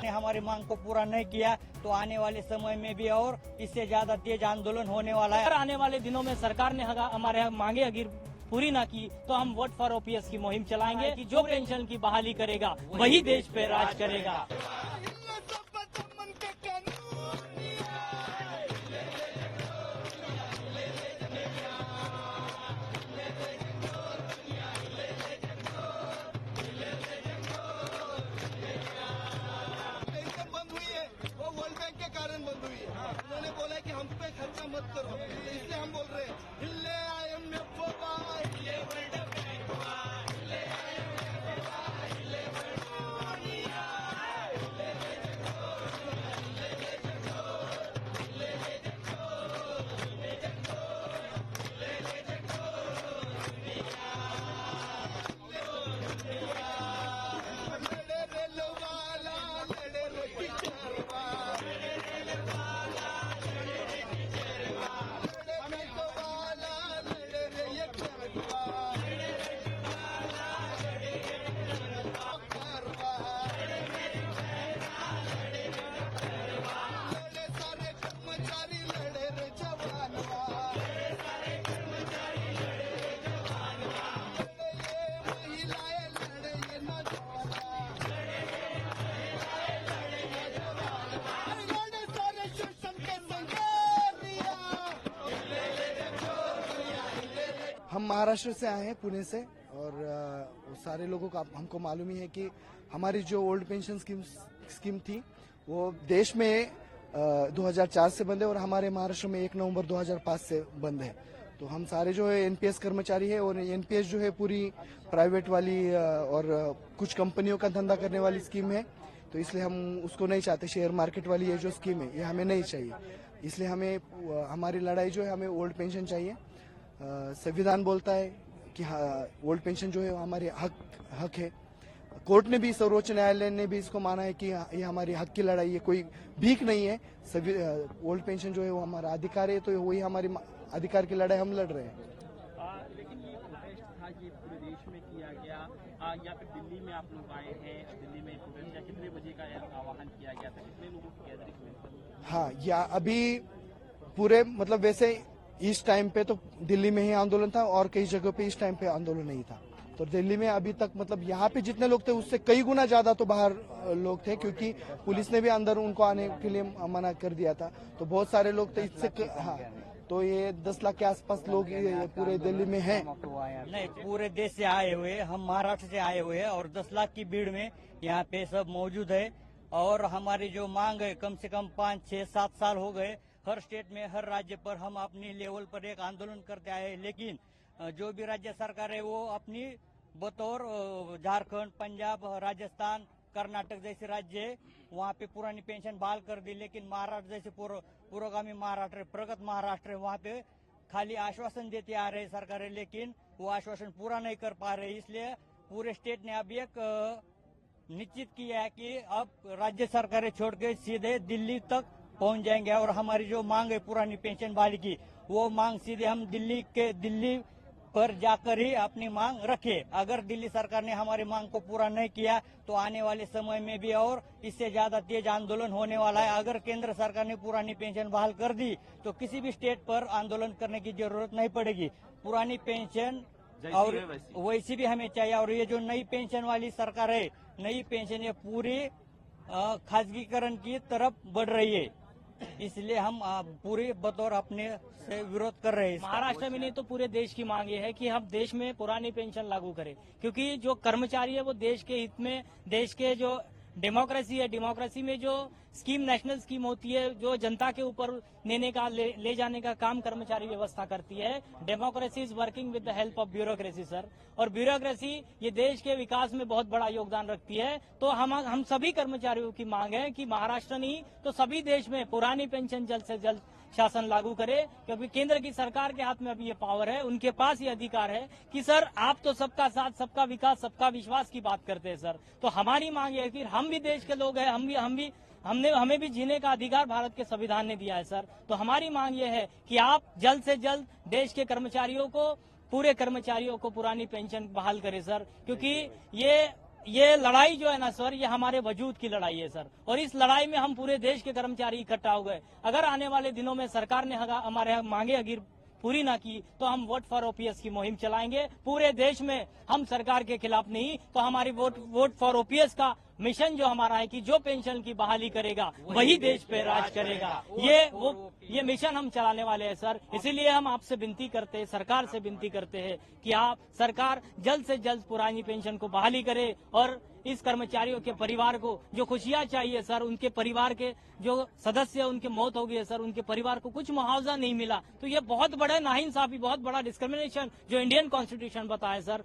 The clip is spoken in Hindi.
ने हमारी मांग को पूरा नहीं किया तो आने वाले समय में भी और इससे ज्यादा तेज आंदोलन होने वाला है। अगर आने वाले दिनों में सरकार ने हमारे मांगे अगर पूरी ना की तो हम वोट फॉर ओपीएस की मुहिम चलाएंगे कि जो पेंशन की बहाली करेगा वही देश पे राज करेगा। उन्होंने बोला कि हम पे खर्चा मत करो, इसलिए हम बोल रहे हैं हिले IMF होगा, हिले वर्ल्ड बैंक होगा, हिले IMF होगा, हिले वर्ल्ड दुनिया, हिले ले जगो, हिले ले जगो, हिले ले जगो, हिले जगो, हिले ले जगो, दुनिया, लड़े रेल वाला, लड़े रे टीचरवा, हम महाराष्ट्र से आए हैं, पुणे से, और सारे लोगों का हमको मालूम ही है कि हमारी जो ओल्ड पेंशन स्कीम थी वो देश में 2004 से बंद है और हमारे महाराष्ट्र में 1 नवंबर 2005 से बंद है। तो हम सारे जो है एनपीएस कर्मचारी है, और एनपीएस जो है पूरी प्राइवेट वाली और कुछ कंपनियों का धंधा करने वाली स्कीम है, तो इसलिए हम उसको नहीं चाहते। शेयर मार्केट वाली ये जो स्कीम है ये हमें नहीं चाहिए, इसलिए हमें हमारी लड़ाई जो है, हमें ओल्ड पेंशन चाहिए। संविधान बोलता है कि ओल्ड पेंशन जो है हमारे हक है। कोर्ट ने भी, सर्वोच्च न्यायालय ने भी इसको माना है कि ये हमारी हक की लड़ाई है, कोई भीख नहीं है। ओल्ड पेंशन जो है वो हमारा अधिकार है, तो वही हमारी अधिकार की लड़ाई हम लड़ रहे हैं। लेकिन ये प्रोटेस्ट था, ये पूरे देश में किया गया या फिर दिल्ली में आप लोग आए हैं? दिल्ली में प्रोटेस्ट या कितने बजे का आह्वान किया गया था, कितने लोगों की गैदरिंग? हाँ, या अभी पूरे मतलब वैसे इस टाइम पे तो दिल्ली में ही आंदोलन था और कई जगह पे इस टाइम पे आंदोलन नहीं था। तो दिल्ली में अभी तक मतलब यहाँ पे जितने लोग थे उससे कई गुना ज्यादा तो बाहर लोग थे, क्योंकि पुलिस ने भी अंदर उनको आने के लिए मना कर दिया था। तो बहुत सारे लोग थे इससे। हाँ, तो ये 10 लाख के आसपास लोग पूरे दिल्ली में हैं। नहीं, पूरे देश से आए हुए, हम महाराष्ट्र से आए हुए हैं और 10 लाख की भीड़ में यहाँ पे सब मौजूद है। और हमारी जो मांग है, कम से कम 5, 6, 7 साल हो गए, हर स्टेट में, हर राज्य पर हम अपनी लेवल पर एक आंदोलन करते आए, लेकिन जो भी राज्य सरकार है वो अपनी बतौर झारखंड, पंजाब, राजस्थान, कर्नाटक जैसे राज्य है वहाँ पे पुरानी पेंशन बहाल कर दी। लेकिन महाराष्ट्र जैसे पुरोगामी महाराष्ट्र, प्रगत महाराष्ट्र है, वहाँ पे खाली आश्वासन देते आ रहे सरकार है, लेकिन वो आश्वासन पूरा नहीं कर पा रहे। इसलिए पूरे स्टेट ने अब एक निश्चित किया है कि अब राज्य सरकारें छोड़ के सीधे दिल्ली तक पहुंच जाएंगे और हमारी जो मांग है पुरानी पेंशन बहाली की, वो मांग सीधे हम दिल्ली पर जाकर ही अपनी मांग रखे। अगर दिल्ली सरकार ने हमारी मांग को पूरा नहीं किया तो आने वाले समय में भी और इससे ज्यादा तेज आंदोलन होने वाला है। अगर केंद्र सरकार ने पुरानी पेंशन बहाल कर दी तो किसी भी स्टेट पर आंदोलन करने की जरूरत नहीं पड़ेगी। पुरानी पेंशन और वैसी भी हमें चाहिए। और ये जो नई पेंशन वाली सरकार है, नई पेंशन ये पूरी खासगीकरण की तरफ बढ़ रही है, इसलिए हम पूरे बतौर अपने से विरोध कर रहे हैं। महाराष्ट्र में नहीं तो पूरे देश की मांग ये है कि हम देश में पुरानी पेंशन लागू करें, क्योंकि जो कर्मचारी है वो देश के हित में, देश के जो डेमोक्रेसी है, डेमोक्रेसी में जो स्कीम, नेशनल स्कीम होती है जो जनता के ऊपर लेने का ले जाने का काम कर्मचारी व्यवस्था करती है। Democracy is working with the help of bureaucracy sir, और ब्यूरोक्रेसी ये देश के विकास में बहुत बड़ा योगदान रखती है। तो हम सभी कर्मचारियों की मांग है कि महाराष्ट्र नहीं तो सभी देश में पुरानी पेंशन जल्द से जल्द शासन लागू करे, क्योंकि केंद्र की सरकार के हाथ में अभी ये पावर है, उनके पास ये अधिकार है कि सर आप तो सबका साथ, सबका विकास, सबका विश्वास की बात करते हैं सर। तो हमारी मांग है कि हम भी देश के लोग हैं, हमें भी जीने का अधिकार भारत के संविधान ने दिया है सर। तो हमारी मांग ये है कि आप जल्द से जल्द देश के कर्मचारियों को, पूरे कर्मचारियों को पुरानी पेंशन बहाल करें सर, क्योंकि ये ये लड़ाई जो है ना सर, ये हमारे वजूद की लड़ाई है सर, और इस लड़ाई में हम पूरे देश के कर्मचारी इकट्ठा हो गए। अगर आने वाले दिनों में सरकार ने हमारे मांगे अगर पूरी ना की तो हम वोट फॉर ओपीएस की मुहिम चलाएंगे पूरे देश में। हम सरकार के खिलाफ नहीं, तो हमारी वोट फॉर ओपीएस का मिशन जो हमारा है कि जो पेंशन की बहाली करेगा वही देश पे राज करेगा, ये मिशन हम चलाने वाले हैं सर। इसीलिए हम आपसे विनती करते हैं, सरकार से विनती करते हैं कि आप सरकार जल्द से जल्द पुरानी पेंशन को बहाली करे और इस कर्मचारियों के परिवार को जो खुशियां चाहिए सर, उनके परिवार के जो सदस्य उनकी मौत हो गई है सर, उनके परिवार को कुछ मुआवजा नहीं मिला, तो ये बहुत बड़ा नाइंसाफी, बहुत बड़ा डिस्क्रिमिनेशन जो इंडियन कॉन्स्टिट्यूशन बताया सर।